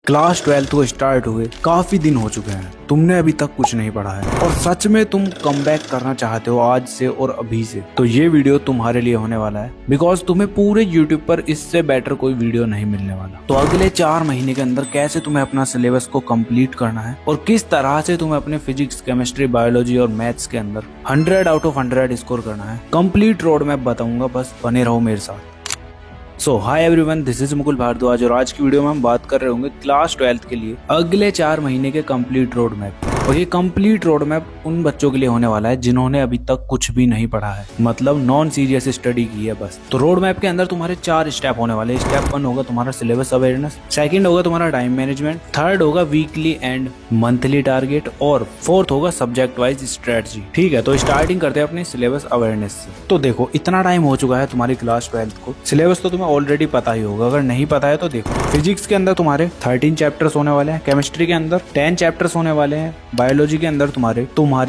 Class 12 को start हुए काफी दिन हो चुके हैं, तुमने अभी तक कुछ नहीं पढ़ा है और सच में तुम कमबैक करना चाहते हो आज से और अभी से, तो ये वीडियो तुम्हारे लिए होने वाला है। बिकॉज तुम्हें पूरे यूट्यूब पर इससे बेटर कोई वीडियो नहीं मिलने वाला। तो अगले 4 महीने के अंदर कैसे तुम्हें अपना सिलेबस को कंप्लीट करना है और किस तरह से तुम्हें अपने फिजिक्स, केमिस्ट्री, बायोलॉजी और मैथ्स के अंदर 100 आउट ऑफ 100 स्कोर करना है, कंप्लीट रोड मैप बताऊंगा। बस बने रहो मेरे साथ। So hi everyone, this is Mukul Bhardwaj और आज की वीडियो में हम बात कर रहे होंगे क्लास 12 के लिए अगले 4 महीने के कंप्लीट रोड मैप। और ये कंप्लीट रोड मैप उन बच्चों के लिए होने वाला है जिन्होंने अभी तक कुछ भी नहीं पढ़ा है, मतलब नॉन सीरियस स्टडी की है बस। तो रोड मैप के अंदर तुम्हारे 4 स्टेप होने वाले हैं। स्टेप 1 होगा तुम्हारा सिलेबस अवेयरनेस, सेकंड होगा तुम्हारा टाइम मैनेजमेंट, थर्ड होगा वीकली एंड मंथली टारगेट और फोर्थ होगा सब्जेक्ट वाइज स्ट्रेटजी। ठीक है, तो स्टार्टिंग करते हैं अपने सिलेबस अवेयरनेस से। तो देखो, इतना टाइम हो चुका है तुम्हारी क्लास 12 को, सिलेबस तो तुम्हें ऑलरेडी पता ही होगा। अगर नहीं पता है तो देखो, फिजिक्स के अंदर तुम्हारे 13 चैप्टर्स होने वाले हैं, केमिस्ट्री के अंदर 10 चैप्टर्स होने वाले हैं, बायोलॉजी के अंदर तुम्हारे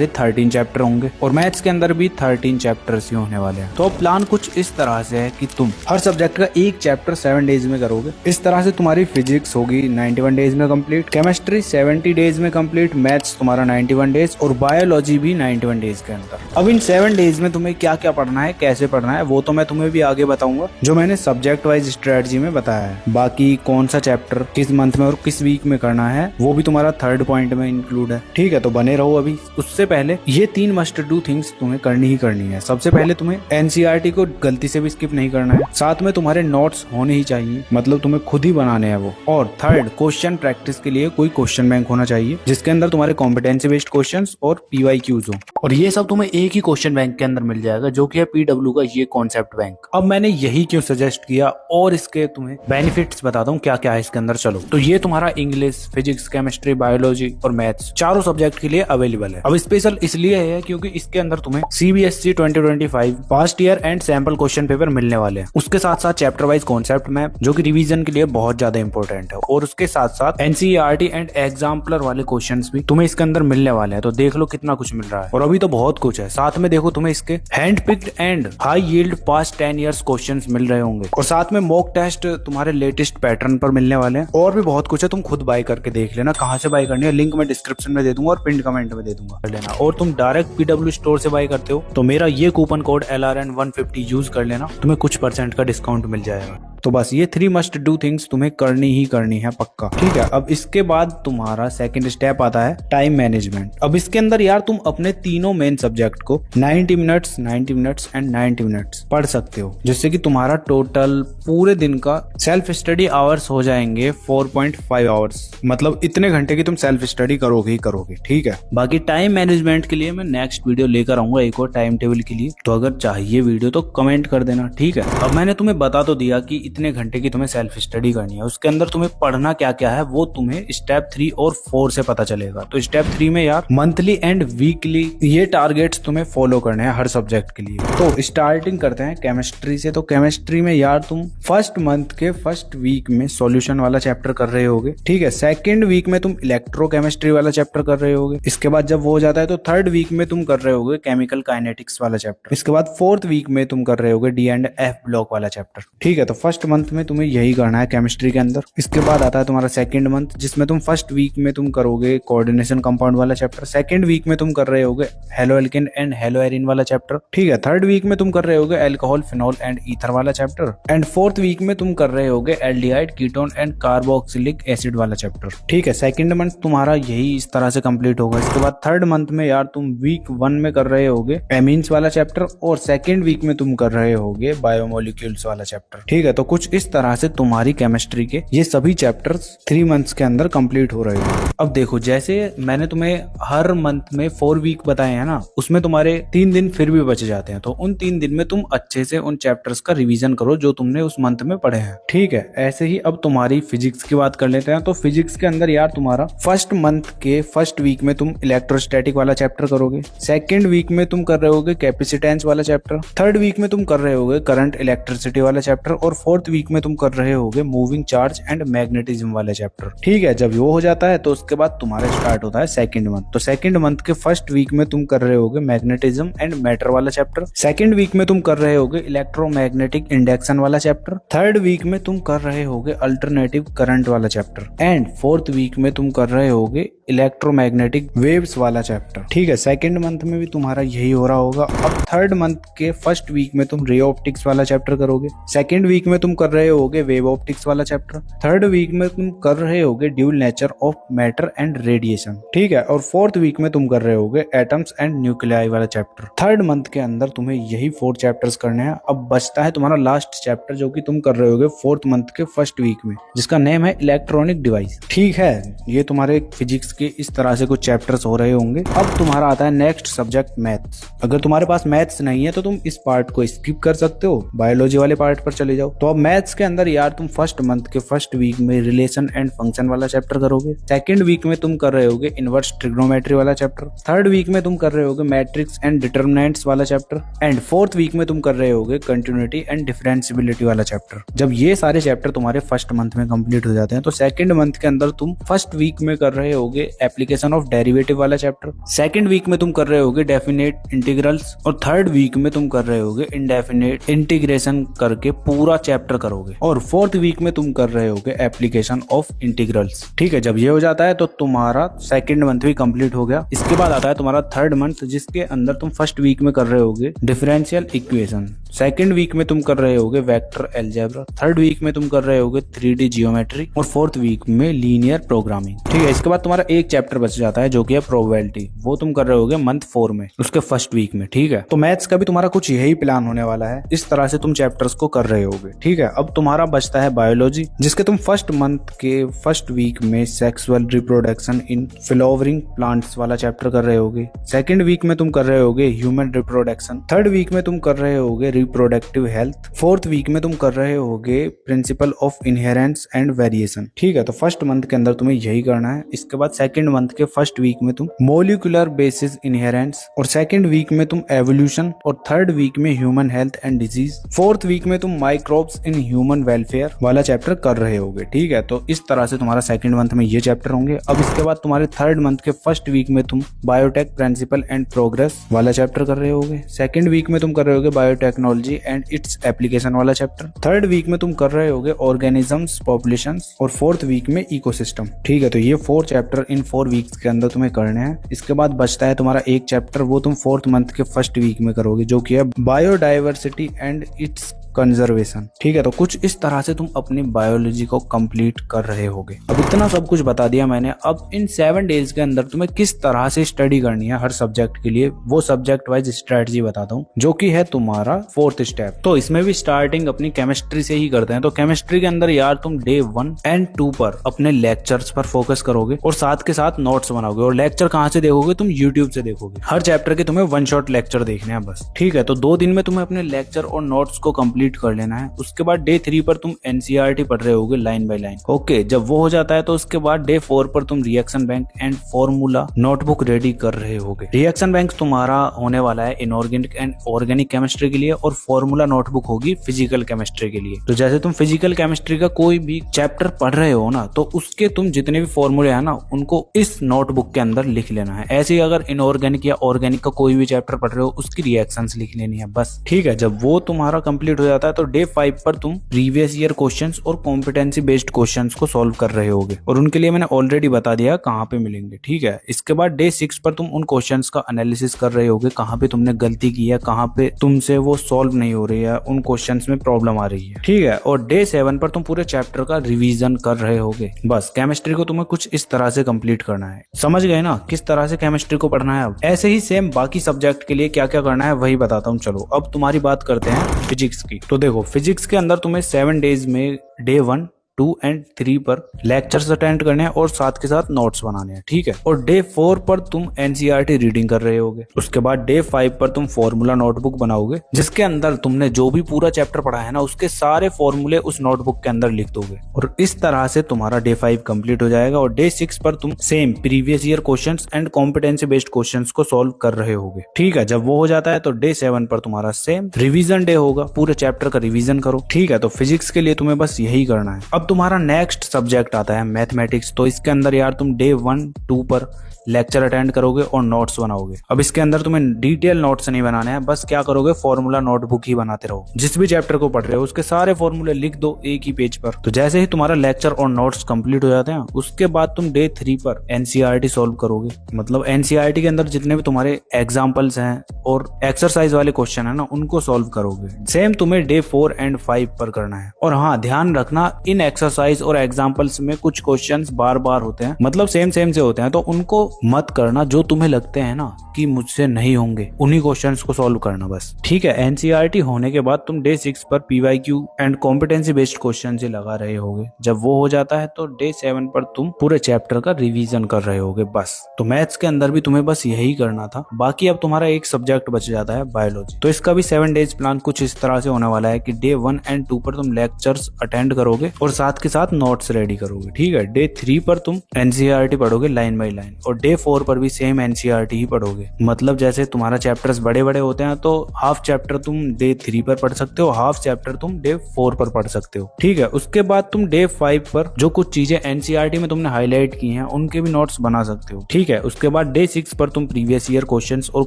13 चैप्टर होंगे और मैथ्स के अंदर भी 13 चैप्टर्स ही होने वाले हैं। तो प्लान कुछ इस तरह से है कि तुम हर सब्जेक्ट का एक चैप्टर 7 डेज में करोगे। इस तरह से तुम्हारी फिजिक्स होगी 91 डेज में कंप्लीट, केमिस्ट्री 70 डेज में कंप्लीट, मैथ्स तुम्हारा 91 डेज और बायोलॉजी भी 91 डेज के अंदर। अब इन 7 डेज में तुम्हें क्या क्या पढ़ना है, कैसे पढ़ना है, वो तो मैं तुम्हें भी आगे बताऊंगा, जो मैंने सब्जेक्ट वाइज स्ट्रेटजी में बताया है। बाकी कौन सा चैप्टर किस मंथ में और किस वीक में करना है वो भी तुम्हारा 3rd पॉइंट में इंक्लूड है। ठीक है, तो बने रहो। अभी उससे पहले ये 3 मस्ट डू थिंग्स तुम्हें करनी ही करनी है। सबसे पहले तुम्हें एनसीईआरटी को गलती से भी स्किप नहीं करना है, साथ में तुम्हारे नोट्स होने ही चाहिए, मतलब तुम्हें खुद ही बनाने हैं वो। और थर्ड, क्वेश्चन प्रैक्टिस के लिए कोई क्वेश्चन बैंक होना चाहिए जिसके अंदर तुम्हारे कॉम्पिटेंसी बेस्ड क्वेश्चंस और पीवाईक्यूज हो। और ये सब तुम्हें एक ही क्वेश्चन बैंक के अंदर मिल जाएगा, जो कि है पीडब्ल्यू का ये कॉन्सेप्ट बैंक। अब मैंने यही क्यों सजेस्ट किया और इसके तुम्हें बेनिफिट्स बताता हूँ क्या क्या है इसके अंदर। चलो, तो ये तुम्हारा इंग्लिश, फिजिक्स, केमिस्ट्री, बायोलॉजी और मैथ्स चारों सब्जेक्ट के लिए अवेलेबल है। अब स्पेशल इसलिए है क्योंकि इसके अंदर तुम्हें CBSE 2025 past year and sample question paper मिलने वाले हैं। उसके साथ साथ चैप्टर वाइज कॉन्सेप्ट मैप, जो कि रिवीजन के लिए बहुत ज्यादा इंपॉर्टेंट है, और उसके साथ साथ एनसीईआरटी एंड एग्जाम्पलर वाले क्वेश्चंस भी तुम्हें इसके अंदर मिलने वाले हैं। तो देख लो कितना कुछ मिल रहा है, और अभी तो बहुत कुछ है। साथ में देखो, तुम्हें इसके hand picked and high yield past 10 years questions मिल रहे होंगे, और साथ में मॉक टेस्ट तुम्हारे लेटेस्ट पैटर्न पर मिलने वाले हैं। और भी बहुत कुछ है, तुम खुद बाय करके देख लेना। कहाँ से बाय करनी है लिंक मैं डिस्क्रिप्शन में दे दूंगा और पिन कमेंट में दे दूंगा, कर लेना। और तुम डायरेक्ट पीडब्ल्यू स्टोर से बाय करते हो तो मेरा ये कूपन कोड LRN150 यूज कर लेना, तुम्हें कुछ % का डिस्काउंट मिल जाएगा। तो बस ये 3 मस्ट डू थिंग्स तुम्हें करनी ही करनी है पक्का। ठीक है, अब इसके बाद तुम्हारा सेकंड स्टेप आता है टाइम मैनेजमेंट। अब इसके अंदर यार तुम अपने तीनों मेन सब्जेक्ट को 90 मिनट्स, 90 मिनट्स एंड 90 मिनट्स पढ़ सकते हो, जिससे कि तुम्हारा टोटल पूरे दिन का सेल्फ स्टडी आवर्स हो जाएंगे 4.5 आवर्स। मतलब इतने घंटे की तुम सेल्फ स्टडी करोगे ही करोगे। ठीक है, बाकी टाइम मैनेजमेंट के लिए मैं नेक्स्ट वीडियो लेकर आऊंगा, एक और टाइम टेबल के लिए। तो अगर चाहिए वीडियो तो कमेंट कर देना। ठीक है, अब मैंने तुम्हें बता तो दिया कि इतने घंटे की तुम्हें सेल्फ स्टडी करनी है। उसके अंदर तुम्हें पढ़ना क्या क्या है वो तुम्हें स्टेप 3 और 4 से पता चलेगा। तो स्टेप 3 में यार मंथली एंड वीकली ये टारगेट्स तुम्हें फॉलो करने हैं हर सब्जेक्ट के लिए। तो स्टार्टिंग करते हैं केमिस्ट्री से। तो केमिस्ट्री में यार तुम फर्स्ट मंथ के फर्स्ट वीक में सॉल्यूशन वाला चैप्टर कर रहे होगे। ठीक है, सेकंड वीक में तुम इलेक्ट्रोकेमिस्ट्री वाला चैप्टर कर रहे होगे। इसके बाद जब वो हो जाता है तो थर्ड वीक में तुम कर रहे होगे केमिकल काइनेटिक्स वाला चैप्टर। इसके बाद फोर्थ वीक में तुम कर रहे होगे डी एंड एफ ब्लॉक वाला चैप्टर। ठीक है, तो फर्स्ट मंथ में तुम्हें यही करना है केमिस्ट्री के अंदर। इसके बाद आता है तुम्हारा सेकंड मंथ, जिसमें तुम फर्स्ट वीक में तुम करोगे कोऑर्डिनेशन कंपाउंड वाला चैप्टर, सेकंड वीक में तुम कर रहे होगे halo alkane and hello Erin वाला चैप्टर। ठीक है, थर्ड वीक में तुम कर रहे होगे अल्कोहल, फिनॉल एंड ईथर वाला चैप्टर, एंड फोर्थ वीक में तुम कर रहे होगे aldehyde, ketone and carboxylic acid वाला चैप्टर। ठीक है, सेकंड मंथ तुम्हारा यही इस तरह से कंप्लीट होगा। इसके बाद थर्ड मंथ में यार तुम वीक 1 में कर रहे होगे एमीन्स वाला चैप्टर, और सेकंड वीक में तुम कर रहे होगे बायोमोलिक्यूल्स वाला चैप्टर। ठीक है, तो कुछ इस तरह से तुम्हारी केमिस्ट्री के ये सभी चैप्टर्स 3 मंथ्स के अंदर कंप्लीट हो रहे हैं। अब देखो, जैसे मैंने तुम्हें हर मंथ में 4 वीक बताए हैं ना, उसमें तुम्हारे 3 दिन फिर भी बच जाते हैं। तो उन 3 दिन में तुम अच्छे से उन चैप्टर्स का रिवीजन करो जो तुमने उस मंथ में पढ़े हैं। ठीक है, ऐसे ही अब तुम्हारी फिजिक्स की बात कर लेते हैं। तो फिजिक्स के अंदर यार तुम्हारा फर्स्ट मंथ के फर्स्ट वीक में तुम इलेक्ट्रोस्टैटिक वाला चैप्टर करोगे, सेकंड वीक में तुम कर रहे होगे कैपेसिटेंस वाला चैप्टर, थर्ड वीक में तुम कर रहे होगे करंट इलेक्ट्रिसिटी वाला चैप्टर, और फोर्थ 4th वीक में तुम कर रहे होगे मूविंग चार्ज एंड मैग्नेटिज्म वाला चैप्टर। ठीक है, जब वो हो जाता है तो उसके बाद तुम्हारा स्टार्ट होता है सेकंड मंथ। तो सेकंड मंथ के फर्स्ट वीक में तुम कर रहे होगे मैग्नेटिज्म एंड मैटर वाला चैप्टर। सेकंड वीक में तुम कर रहे होगे इलेक्ट्रोमैग्नेटिक इंडक्शन वाला चैप्टर। थर्ड वीक में तुम कर रहे होगे अल्टरनेटिव करंट वाला चैप्टर एंड फोर्थ वीक में तुम कर रहे होगे इलेक्ट्रोमैग्नेटिक वेव्स वाला चैप्टर। ठीक है, सेकंड मंथ में भी तुम्हारा यही हो रहा होगा। अब थर्ड मंथ के फर्स्ट वीक में तुम रे ऑप्टिक्स वाला चैप्टर करोगे। सेकंड वीक में तुम कर रहे होगे वेव ऑप्टिक्स वाला चैप्टर। थर्ड वीक में तुम कर रहे होगे dual nature of matter and radiation. ठीक है, और फोर्थ वीक में तुम कर रहे होगे एटम्स एंड न्यूक्लियाई वाला चैप्टर। थर्ड मंथ के अंदर तुम्हें यही 4 चैप्टर्स करने हैं। अब बचता है तुम्हारा लास्ट चैप्टर जो कि तुम कर रहे होगे फोर्थ मंथ के फर्स्ट वीक में, जिसका नेम है इलेक्ट्रॉनिक डिवाइस। ठीक है, ये तुम्हारे फिजिक्स के इस तरह से कुछ चैप्टर्स हो रहे होंगे। अब तुम्हारा आता है नेक्स्ट सब्जेक्ट मैथ्स। अगर तुम्हारे पास मैथ्स नहीं है तो तुम इस पार्ट को स्किप कर सकते हो, बायोलॉजी वाले पार्ट पर चले जाओ। तो अब मैथ्स के अंदर यार तुम फर्स्ट मंथ के फर्स्ट वीक में रिलेशन एंड फंक्शन वाला चैप्टर करोगे। सेकंड वीक में तुम कर रहे होगे इनवर्स ट्रिग्नोमेट्री वाला चैप्टर। थर्ड वीक में तुम कर रहे होगे मैट्रिक्स एंड डिटर्मिनेंट्स वाला चैप्टर एंड फोर्थ वीक में तुम कर रहे होगे कंटिन्यूटी एंड डिफरेंशिएबिलिटी वाला चैप्टर। जब ये सारे चैप्टर तुम्हारे फर्स्ट मंथ में कंप्लीट हो जाते हैं तो सेकंड मंथ के अंदर तुम फर्स्ट वीक में कर रहे होगे एप्लीकेशन ऑफ डेरिवेटिव वाला चैप्टर। सेकंड वीक में तुम कर रहे होगे डेफिनेट इंटीग्रल्स और थर्ड वीक में तुम कर रहे होगे इंडेफिनेट इंटीग्रेशन करके पूरा चैप्टर करोगे। और फोर्थ वीक में तुम कर रहे होगे एप्लीकेशन ऑफ इंटीग्रल्स। ठीक है, जब ये हो जाता है तो तुम्हारा सेकंड मंथ भी कंप्लीट हो गया। इसके बाद आता है तुम्हारा थर्ड मंथ, जिसके अंदर तुम फर्स्ट वीक में कर रहे होगे डिफरेंशियल इक्वेशन। सेकंड वीक में तुम कर रहे होगे वेक्टर अलजेब्रा। थर्ड वीक में तुम कर रहे होगे 3D जियोमेट्री और फोर्थ वीक में लीनियर प्रोग्रामिंग। ठीक है, इसके बाद तुम्हारा एक चैप्टर बच जाता है जो कि है प्रोबेबिलिटी। वो तुम कर रहे होगे मंथ 4 में, उसके फर्स्ट वीक में। ठीक है, तो मैथ्स का भी तुम्हारा कुछ यही प्लान होने वाला है। इस तरह से तुम चैप्टर्स को कर रहे होगे। ठीक है, अब तुम्हारा बचता है बायोलॉजी, जिसके तुम फर्स्ट मंथ के फर्स्ट वीक में sexual reproduction in flowering plants वाला चैप्टर कर रहे होगे। सेकंड वीक में तुम कर रहे होगे ह्यूमन रिप्रोडक्शन। थर्ड वीक में तुम कर रहे होगे रिप्रोडक्टिव हेल्थ। फोर्थ वीक में तुम कर रहे होगे प्रिंसिपल ऑफ इनहेरेंस एंड वेरिएशन। ठीक है, तो फर्स्ट मंथ के अंदर तुम्हें यही करना है। इसके बाद सेकंड मंथ के फर्स्ट वीक में तुम मोलिकुलर बेसिस इनहेरेंस और सेकंड वीक में तुम एवोल्यूशन और थर्ड वीक में human health and disease. Fourth week में तुम माइक्रोब्स इन ह्यूमन वेलफेयर वाला चैप्टर कर रहे होगे। ठीक है, तो इस तरह से तुम्हारा सेकंड मंथ में ये चैप्टर होंगे। अब इसके बाद तुम्हारे थर्ड मंथ के फर्स्ट वीक में तुम बायोटेक प्रिंसिपल एंड प्रोग्रेस वाला चैप्टर कर रहे होगे। सेकंड वीक में तुम कर रहे होगे बायोटेक्नोलॉजी एंड इट्स एप्लीकेशन वाला चैप्टर। थर्ड वीक में तुम कर रहे होगे ऑर्गेनिजम्स, पॉपुलेशंस और फोर्थ वीक में इकोसिस्टम। ठीक है, तो ये 4 चैप्टर इन 4 वीक्स के अंदर तुम्हें करने हैं। इसके बाद बचता है तुम्हारा एक चैप्टर, वो तुम फोर्थ मंथ के फर्स्ट वीक में करोगे, जो कि है बायोडाइवर्सिटी एंड इट्स कंजर्वेशन। ठीक है, तो कुछ इस तरह से तुम अपनी बायोलॉजी को कंप्लीट कर रहे होगे। अब इतना सब कुछ बता दिया मैंने। अब इन 7 डेज के अंदर तुम्हें किस तरह से स्टडी करनी है हर सब्जेक्ट के लिए, वो सब्जेक्ट वाइज स्ट्रेटजी बताता हूँ, जो कि है तुम्हारा 4th स्टेप। तो इसमें भी स्टार्टिंग अपनी केमिस्ट्री से ही करते हैं। तो केमिस्ट्री के अंदर यार तुम डे 1 एंड 2 पर अपने लेक्चर्स पर फोकस करोगे और साथ के साथ नोट्स बनाओगे। और लेक्चर कहाँ से देखोगे? तुम यूट्यूब से देखोगे। हर चैप्टर के तुम्हें 1 शॉट लेक्चर देखने हैं बस। ठीक है, तो 2 दिन में तुम्हें अपने लेक्चर और नोट्स को कंप्लीट कर लेना है। उसके बाद डे 3 पर तुम एनसीईआरटी पढ़ रहे होगे लाइन बाय लाइन। ओके, जब वो हो जाता है तो उसके बाद डे 4 पर तुम reaction bank and formula notebook ready कर रहे होगे। रिएक्शन बैंक तुम्हारा होने वाला है इनऑर्गेनिक एंड ऑर्गेनिक केमिस्ट्री के लिए और फॉर्मूला नोटबुक होगी फिजिकल केमिस्ट्री के लिए। तो जैसे तुम फिजिकल केमिस्ट्री का कोई भी चैप्टर पढ़ रहे हो ना, तो उसके तुम जितने भी फॉर्मूले हैं ना, उनको इस नोटबुक के अंदर लिख लेना है। ऐसे ही अगर इनऑर्गेनिक या ऑर्गेनिक का कोई भी चैप्टर पढ़ रहे हो, उसकी रिएक्शंस लिख लेनी है बस। ठीक है, जब वो तुम्हारा कंप्लीट हो जाता है तो डे 5 पर तुम प्रीवियस ईयर क्वेश्चंस और कॉम्पिटेंसी बेस्ड क्वेश्चंस को सॉल्व कर रहे होगे और उनके लिए मैंने ऑलरेडी बता दिया कहाँ पे मिलेंगे। ठीक है, इसके बाद डे 6 पर तुम उन क्वेश्चंस का एनालिसिस कर रहे होगे, कहाँ पे तुमने गलती की है, कहाँ पे तुमसे वो सॉल्व नहीं हो रही है, उन क्वेश्चंस में प्रॉब्लम आ रही है। ठीक है, और डे 7 पर तुम पूरे चैप्टर का रिवीजन कर रहे होगे। बस केमिस्ट्री को तुम्हें कुछ इस तरह से कंप्लीट करना है। समझ गए ना किस तरह से केमिस्ट्री को पढ़ना है? अब ऐसे ही सेम बाकी सब्जेक्ट के लिए क्या क्या करना है वही बताता हूँ। चलो अब तुम्हारी बात करते हैं फिजिक्स की। तो देखो, फिजिक्स के अंदर तुम्हें 7 डेज में डे 1 2 एंड 3 पर लेक्चर्स अटेंड करने हैं और साथ के साथ नोट्स बनाने हैं, ठीक है। और डे 4 पर तुम एनसीईआरटी रीडिंग कर रहे होगे। उसके बाद डे 5 पर तुम फॉर्मूला नोटबुक बनाओगे, जिसके अंदर तुमने जो भी पूरा चैप्टर पढ़ा है ना उसके सारे फॉर्मूले उस नोटबुक के अंदर लिख दोगे। और इस तरह से तुम्हारा डे 5 कंप्लीट हो जाएगा। और डे 6 पर तुम same previous year questions and competency based questions को सॉल्व कर रहे होगे, ठीक है। जब वो हो जाता है तो डे 7 पर तुम्हारा सेम रिवीजन डे होगा, पूरे चैप्टर का रिवीजन करो, ठीक है। तो फिजिक्स के लिए तुम्हें बस यही करना है। अब तुम्हारा नेक्स्ट सब्जेक्ट आता है मैथमेटिक्स। तो इसके अंदर यार तुम डे 1, 2 पर लेक्चर अटेंड करोगे और नोट्स बनाओगे। अब इसके अंदर तुम्हें डिटेल नोट्स नहीं बनाने हैं, बस क्या करोगे फॉर्मूला नोटबुक ही बनाते रहो। जिस भी चैप्टर को पढ़ रहे हो उसके सारे फॉर्मूले लिख दो एक ही पेज पर। तो जैसे ही तुम्हारा लेक्चर और नोट्स कंप्लीट हो जाते हैं उसके बाद तुम डे 3 पर एनसीईआरटी सॉल्व करोगे। मतलब एनसीईआरटी के अंदर जितने भी तुम्हारे एग्जाम्पल्स हैं और एक्सरसाइज वाले क्वेश्चन है ना उनको सॉल्व करोगे। सेम तुम्हें डे 4 एंड 5 पर करना है। और हाँ, ध्यान रखना इन एक्सरसाइज और एग्जाम्पल्स में कुछ क्वेश्चंस बार बार होते हैं, मतलब सेम से होते हैं, तो उनको मत करना। जो तुम्हें लगते हैं ना कि मुझसे नहीं होंगे उन्हीं क्वेश्चंस को सॉल्व करना बस, ठीक है। एनसीईआरटी होने के बाद तुम डे 6 पर PYQ and competency based question ही लगा रहे होगे। जब वो हो जाता है तो डे 7 पर तुम पूरे चैप्टर का रिवीजन कर रहे होगे बस। तो मैथ्स के अंदर भी तुम्हें बस यही करना था। बाकी अब तुम्हारा एक सब्जेक्ट बच जाता है बायोलॉजी। तो इसका भी 7 डेज प्लान कुछ इस तरह से होने वाला है कि डे 1 एंड 2 पर तुम लेक्चर्स अटेंड करोगे और साथ के साथ नोट्स रेडी करोगे, ठीक है। डे 3 पर तुम एनसीईआरटी पढ़ोगे लाइन बाय लाइन और डे 4 पर भी सेम एनसीईआरटी ही पढ़ोगे। मतलब जैसे तुम्हारा चैप्टर्स बड़े बड़े होते हैं तो हाफ चैप्टर तुम डे 3 पर पढ़ सकते हो, हाफ चैप्टर तुम डे 4 पर पढ़ सकते हो, ठीक है। उसके बाद तुम डे 5 पर जो कुछ चीजें एनसीईआरटी में तुमने हाईलाइट की हैं उनके भी नोट्स बना सकते हो, ठीक है। उसके बाद डे 6 पर तुम प्रीवियस ईयर क्वेश्चंस और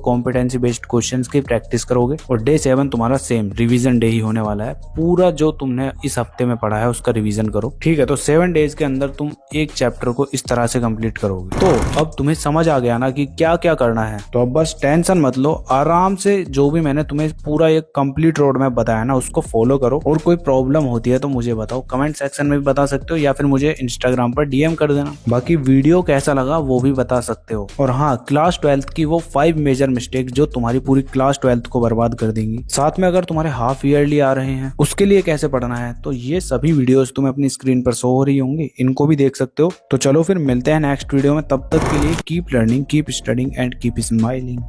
कॉम्पिटेंसी बेस्ड क्वेश्चंस की प्रैक्टिस करोगे। और डे 7 तुम्हारा सेम रिवीजन डे ही होने वाला है। पूरा जो तुमने इस हफ्ते में पढ़ा है उसका रिवीजन करो, ठीक है। तो 7 डेज के अंदर तुम एक चैप्टर को इस तरह से कंप्लीट करोगे। तो अब तुम्हें समझ आ गया ना कि क्या क्या करना है। तो अब बस टेंशन मत लो, आराम से जो भी मैंने तुम्हें पूरा एक कंप्लीट रोड मैप बताया ना उसको फॉलो करो। और कोई प्रॉब्लम होती है तो मुझे बताओ, कमेंट सेक्शन में भी बता सकते हो या फिर मुझे इंस्टाग्राम पर डीएम कर देना। बाकी वीडियो कैसा लगा वो भी बता सकते हो। और हाँ, क्लास 12th की वो 5 मेजर मिस्टेक जो तुम्हारी पूरी क्लास 12th को बर्बाद कर देंगी। साथ में अगर तुम्हारे हाफ ईयरली आ रहे हैं उसके लिए कैसे पढ़ना है, तो ये सभी वीडियोस तुम्हें अपनी स्क्रीन पर शो हो रही होंगी, इनको भी देख सकते हो। तो चलो फिर मिलते हैं नेक्स्ट वीडियो में, तब तक के लिए keep learning, keep studying and keep smiling.